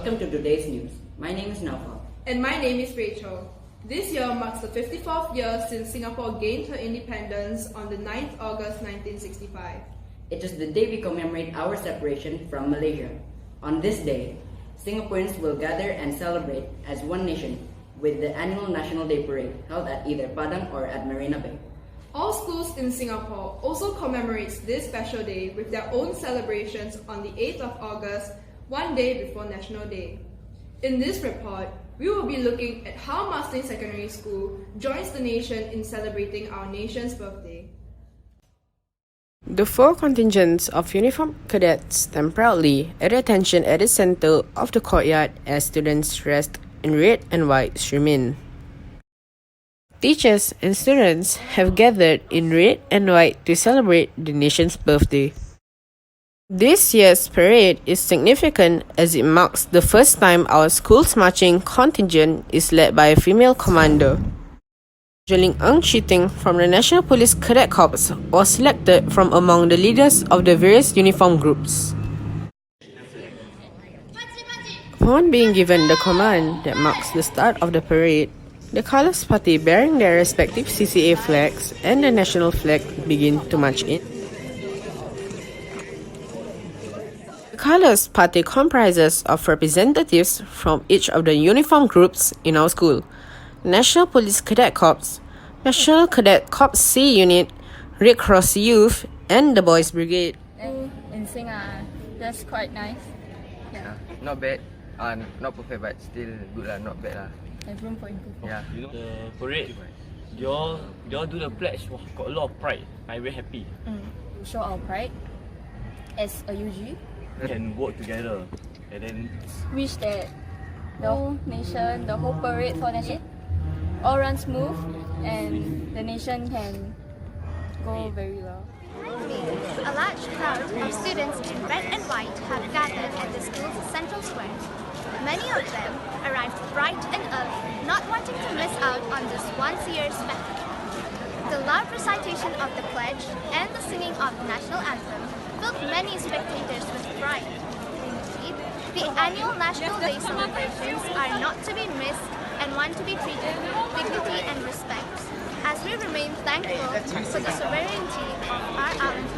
Welcome to today's news. My name is Naufal. And my name is Rachel. This year marks the 54th year since Singapore gained her independence on the 9th August 1965. It is the day we commemorate our separation from Malaysia. On this day, Singaporeans will gather and celebrate as one nation with the annual National Day Parade held at either Padang or at Marina Bay. All schools in Singapore also commemorates this special day with their own celebrations on the 8th of August, one day before National Day. In this report, we will be looking at how Marsiling Secondary School joins the nation in celebrating our nation's birthday. The four contingents of uniformed cadets stand proudly at attention at the center of the courtyard as students dressed in red and white stream in. Teachers and students have gathered in red and white to celebrate the nation's birthday. This year's parade is significant as it marks the first time our school's marching contingent is led by a female commander. Jeling Ng Chiting from the National Police Cadet Corps was selected from among the leaders of the various uniform groups. Upon being given the command that marks the start of the parade, the Colours Party bearing their respective CCA flags and the national flag begin to march in. The Colours Party comprises of representatives from each of the uniform groups in our school: National Police Cadet Corps, National Cadet Corps C Unit, Red Cross Youth, and the Boys Brigade. In Sing, that's quite nice. Yeah, not bad. Not perfect, but still good lah. Not bad lah. Have room for improvement. Yeah. You know the parade, they all do the pledge. Wow, got a lot of pride. I'm very happy. Show our pride as a UG. We can work together, and then Wish that the whole nation, the whole parade for nation, all run smooth and the nation can go very well. A large crowd of students in red and white have gathered at the school's central square. Many of them arrived bright and early, not wanting to miss out on this once-a-year spectacle. The loud recitation of the pledge and the singing of the national anthem filled many spectators with pride. Indeed, the annual National Day celebrations are not to be missed and want to be treated with dignity and respect, as we remain thankful for the sovereignty of our island.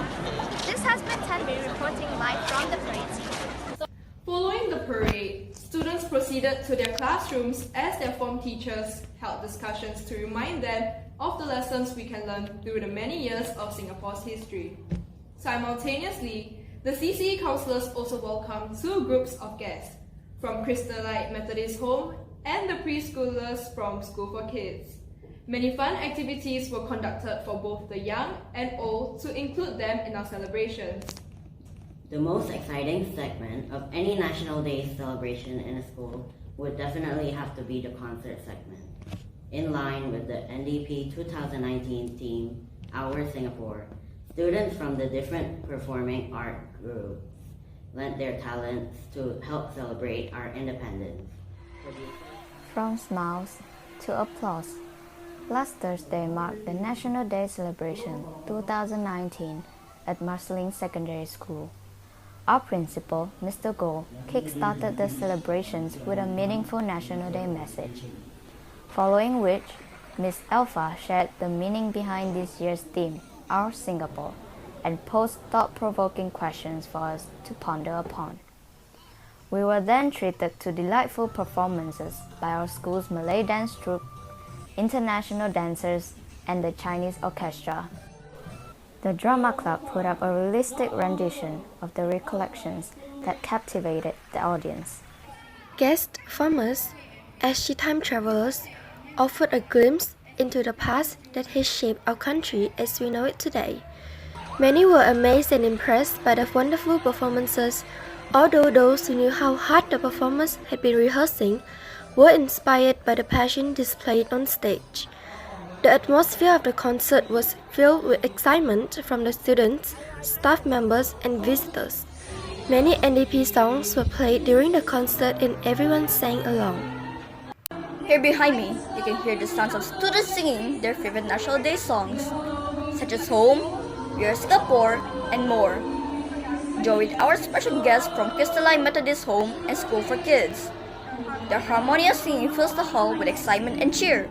This has been Tanvi reporting live from the parade scene. Following the parade, students proceeded to their classrooms as their form teachers held discussions to remind them of the lessons we can learn through the many years of Singapore's history. Simultaneously, the CCE councillors also welcomed two groups of guests from Christolite Methodist Home and the preschoolers from School for Kids. Many fun activities were conducted for both the young and old to include them in our celebrations. The most exciting segment of any National Day celebration in a school would definitely have to be the concert segment. In line with the NDP 2019 theme, Our Singapore, students from the different performing art groups lent their talents to help celebrate our independence. From smiles to applause. Last Thursday marked the National Day celebration 2019 at Marsiling Secondary School. Our principal, Mr. Goh, kick-started the celebrations with a meaningful National Day message, following which Miss Alpha shared the meaning behind this year's theme, Our Singapore, and posed thought-provoking questions for us to ponder upon. We were then treated to delightful performances by our school's Malay dance troupe, international dancers, and the Chinese orchestra. The drama club put up a realistic rendition of the recollections that captivated the audience. Guest performers, as she time travelers, offered a glimpse into the past that has shaped our country as we know it today. Many were amazed and impressed by the wonderful performances, although those who knew how hard the performers had been rehearsing were inspired by the passion displayed on stage. The atmosphere of the concert was filled with excitement from the students, staff members, and visitors. Many NDP songs were played during the concert and everyone sang along. Here behind me, you can hear the sounds of students singing their favorite National Day songs, such as Home, We Are Singapore, and more. joined our special guests from Crystalline Methodist Home and School for Kids. Their harmonious singing fills the hall with excitement and cheer.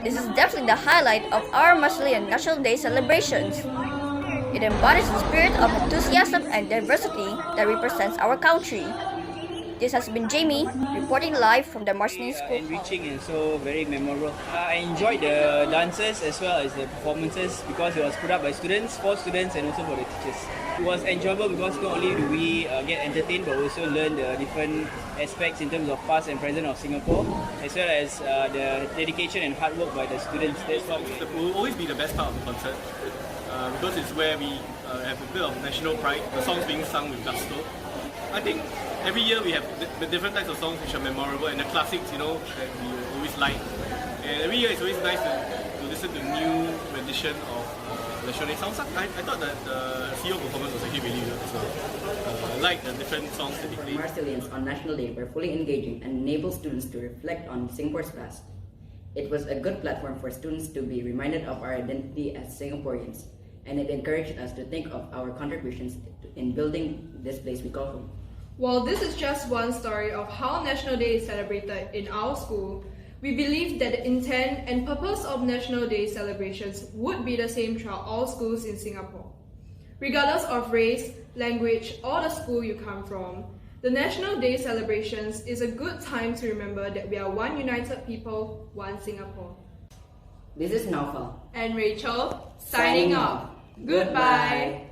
This is definitely the highlight of our Marsiling National Day celebrations. It embodies the spirit of enthusiasm and diversity that represents our country. This has been Jamie, reporting live from the Marsiling School. Enriching and so very memorable. I enjoyed the dances as well as the performances because it was put up by students, for students and also for the teachers. It was enjoyable because not only do we get entertained but also learn the different aspects in terms of past and present of Singapore, as well as the dedication and hard work by the students. That's what will always be the best part of the concert because it's where we have a bit of national pride, the songs being sung with gusto. I think every year we have the different types of songs which are memorable and the classics, that we always like. And every year it's always nice to listen to new rendition of National Day songs. I thought that the CEO performance was actually really good as well. I like the different songs that they played. Marsilians on National Day were fully engaging and enabled students to reflect on Singapore's past. It was a good platform for students to be reminded of our identity as Singaporeans, and it encouraged us to think of our contributions in building this place we call home. While this is just one story of how National Day is celebrated in our school, we believe that the intent and purpose of National Day celebrations would be the same throughout all schools in Singapore. Regardless of race, language, or the school you come from, the National Day celebrations is a good time to remember that we are one united people, one Singapore. This is Naufal and Rachel, signing off. Goodbye.